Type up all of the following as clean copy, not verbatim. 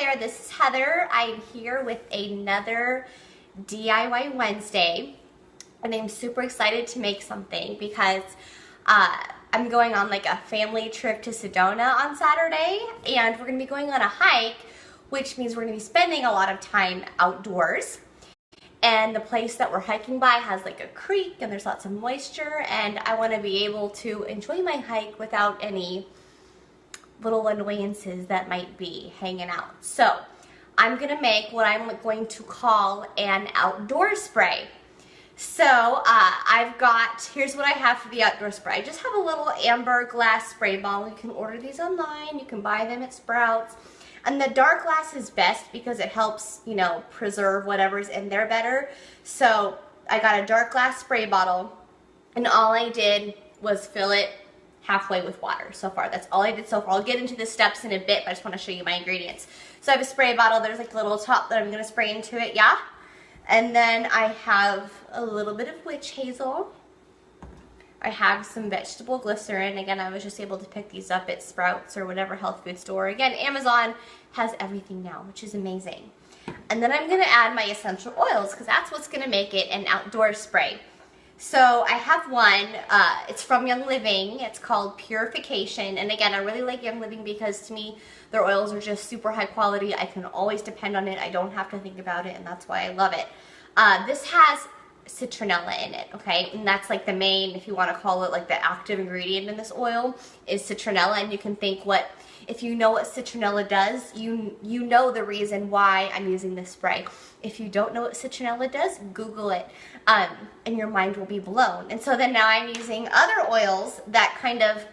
there, this is Heather. I'm here with another DIY Wednesday, and I'm super excited to make something because I'm going on like a family trip to Sedona on Saturday, and we're going to be going on a hike, which means we're going to be spending a lot of time outdoors. And the place that we're hiking by has like a creek and there's lots of moisture, and I want to be able to enjoy my hike without any little annoyances that might be hanging out. So I'm gonna make what I'm going to call an outdoor spray. So here's what I have for the outdoor spray. I just have a little amber glass spray bottle. You can order these online, you can buy them at Sprouts. And the dark glass is best because it helps, you know, preserve whatever's in there better. So I got a dark glass spray bottle, and all I did was fill it halfway with water so far. That's all I did so far. I'll get into the steps in a bit, but I just want to show you my ingredients. So I have a spray bottle. There's like a little top that I'm going to spray into it, yeah? And then I have a little bit of witch hazel. I have some vegetable glycerin. Again, I was just able to pick these up at Sprouts or whatever health food store. Again, Amazon has everything now, which is amazing. And then I'm going to add my essential oils because that's what's going to make it an outdoor spray. So I have one, it's from Young Living. It's called Purification. And again, I really like Young Living because to me, their oils are just super high quality. I can always depend on it. I don't have to think about it, and that's why I love it. This has citronella in it, okay? And that's like the main, if you want to call it like the active ingredient in this oil, is citronella. And you can think if you know what citronella does, you know the reason why I'm using this spray. If you don't know what citronella does, Google it, and your mind will be blown. And so then now I'm using other oils that kind of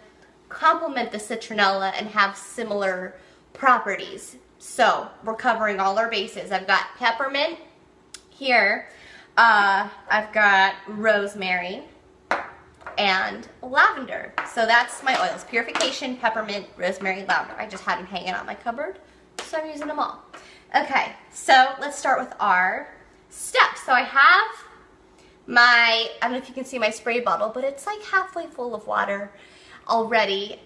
complement the citronella and have similar properties. So we're covering all our bases. I've got peppermint here. I've got rosemary and lavender. So that's my oils: Purification, peppermint, rosemary, lavender. I just had them hanging on my cupboard, so I'm using them all. Okay, so let's start with our steps. So I have I don't know if you can see my spray bottle, but it's like halfway full of water already.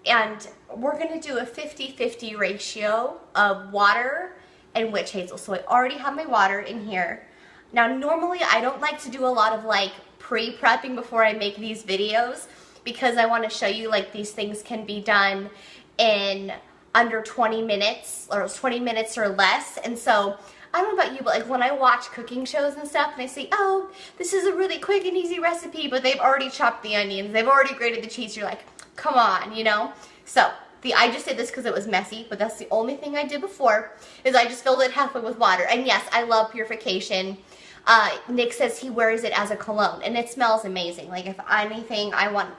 And we're gonna do a 50-50 ratio of water and witch hazel. So I already have my water in here. Now, normally I don't like to do a lot of like pre-prepping before I make these videos because I want to show you like these things can be done in under 20 minutes or 20 minutes or less. And so I don't know about you, but like when I watch cooking shows and stuff and I say, oh, this is a really quick and easy recipe, but they've already chopped the onions, they've already grated the cheese, you're like, come on, you know? So I just did this because it was messy, but that's the only thing I did before, is I just filled it halfway with water. And yes, I love Purification. Nick says he wears it as a cologne, and it smells amazing. Like, if anything, I want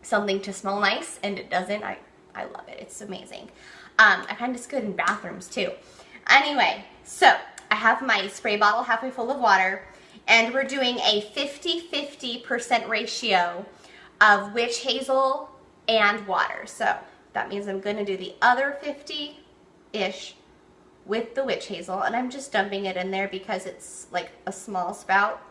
something to smell nice, and it doesn't. I love it. It's amazing. I find it's good in bathrooms, too. Anyway, so I have my spray bottle halfway full of water, and we're doing a 50-50% ratio of witch hazel and water. So that means I'm going to do the other 50-ish with the witch hazel, and I'm just dumping it in there because it's like a small spout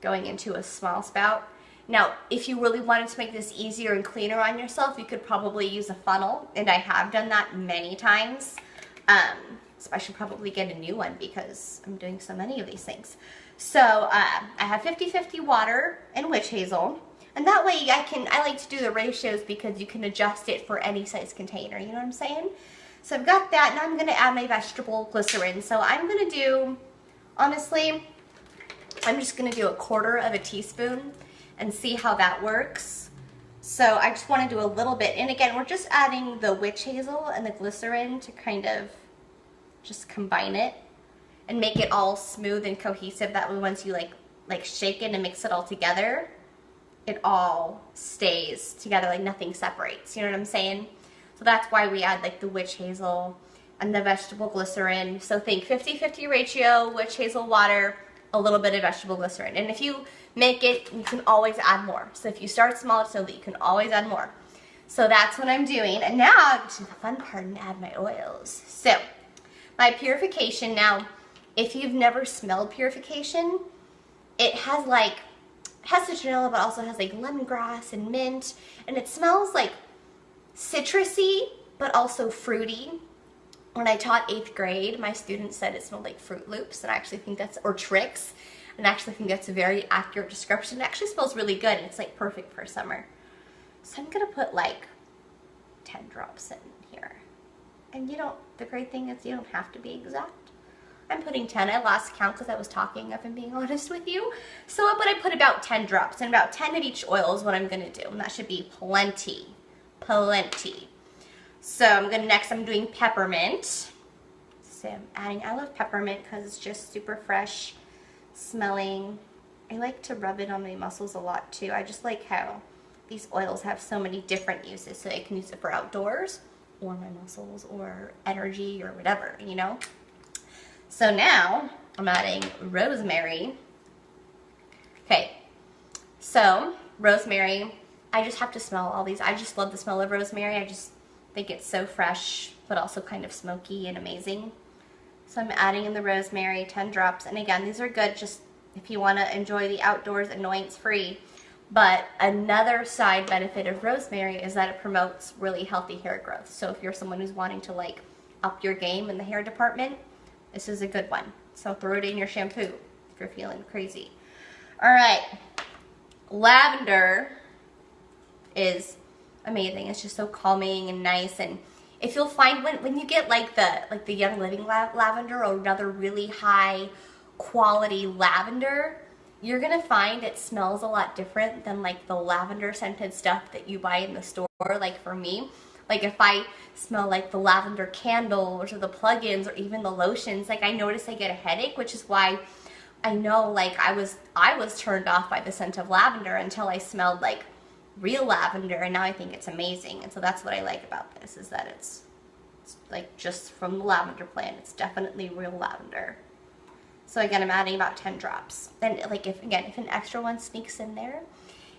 going into a small spout. Now, if you really wanted to make this easier and cleaner on yourself, you could probably use a funnel, and I have done that many times. So I should probably get a new one because I'm doing so many of these things. So I have 50-50 water and witch hazel, and that way I like to do the ratios because you can adjust it for any size container, you know what I'm saying? So I've got that. Now I'm going to add my vegetable glycerin. So I'm going to do, honestly, I'm just going to do 1/4 teaspoon and see how that works. So I just want to do a little bit. And again, we're just adding the witch hazel and the glycerin to kind of just combine it and make it all smooth and cohesive. That way once you like shake it and mix it all together, it all stays together, like nothing separates. You know what I'm saying? So that's why we add like the witch hazel and the vegetable glycerin. So think 50-50 ratio, witch hazel, water, a little bit of vegetable glycerin. And if you make it, you can always add more. So if you start small, so that you can always add more. So that's what I'm doing. And now I get to the fun part and add my oils. So my Purification. Now, if you've never smelled Purification, it has citronella, but also has like lemongrass and mint, and it smells like citrusy, but also fruity. when I taught 8th grade, my students said it smelled like Fruit Loops, and I actually think that's, or Trix, and I actually think that's a very accurate description. It actually smells really good, and it's like perfect for summer. So I'm gonna put like 10 drops in here. And the great thing is you don't have to be exact. I'm putting 10. I lost count because I was talking, if I'm being honest with you. So, but I put about 10 drops, and about 10 of each oil is what I'm gonna do, and that should be plenty, plenty. So next I'm doing peppermint. So I'm adding, I love peppermint because it's just super fresh smelling. I like to rub it on my muscles a lot too. I just like how these oils have so many different uses. So I can use it for outdoors, or my muscles, or energy, or whatever, So now I'm adding rosemary. Okay, so rosemary, I just have to smell all these. I just love the smell of rosemary. I just think it's so fresh, but also kind of smoky and amazing. So I'm adding in the rosemary, 10 drops. And again, these are good just if you want to enjoy the outdoors annoyance-free. But another side benefit of rosemary is that it promotes really healthy hair growth. So if you're someone who's wanting to like up your game in the hair department, this is a good one. So throw it in your shampoo if you're feeling crazy. All right, lavender is amazing. It's just so calming and nice. And if you'll find when you get like the Young Living lavender, or another really high quality lavender, you're gonna find it smells a lot different than like the lavender scented stuff that you buy in the store. Like for me, like if I smell like the lavender candles or the plugins or even the lotions, like I notice I get a headache, which is why I know like I was turned off by the scent of lavender until I smelled like real lavender, and now I think it's amazing. And so that's what I like about this, is that it's like just from the lavender plant. It's definitely real lavender. So again, I'm adding about 10 drops. And like if an extra one sneaks in there,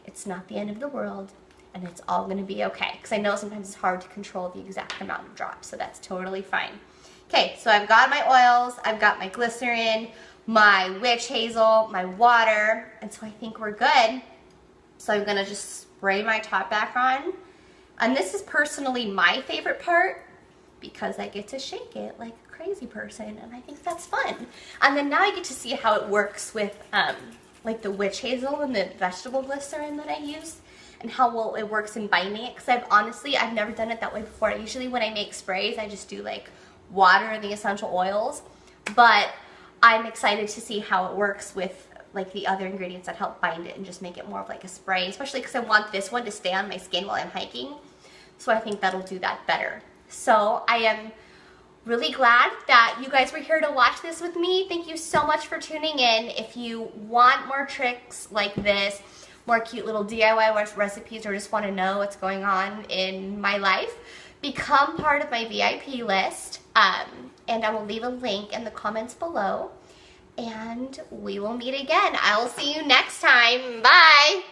it's not the end of the world, and it's all gonna be okay. Because I know sometimes it's hard to control the exact amount of drops, so that's totally fine. Okay, so I've got my oils, I've got my glycerin, my witch hazel, my water, and so I think we're good. So I'm gonna just spray my top back on. And this is personally my favorite part because I get to shake it like a crazy person, and I think that's fun. And then now I get to see how it works with like the witch hazel and the vegetable glycerin that I use, and how well it works in binding it. Because I've never done it that way before. Usually when I make sprays, I just do like water and the essential oils, but I'm excited to see how it works with like the other ingredients that help bind it and just make it more of like a spray, especially because I want this one to stay on my skin while I'm hiking. So I think that'll do that better. So I am really glad that you guys were here to watch this with me. Thank you so much for tuning in. If you want more tricks like this, more cute little DIY recipes, or just want to know what's going on in my life, become part of my VIP list. And I will leave a link in the comments below. And we will meet again. I will see you next time. Bye.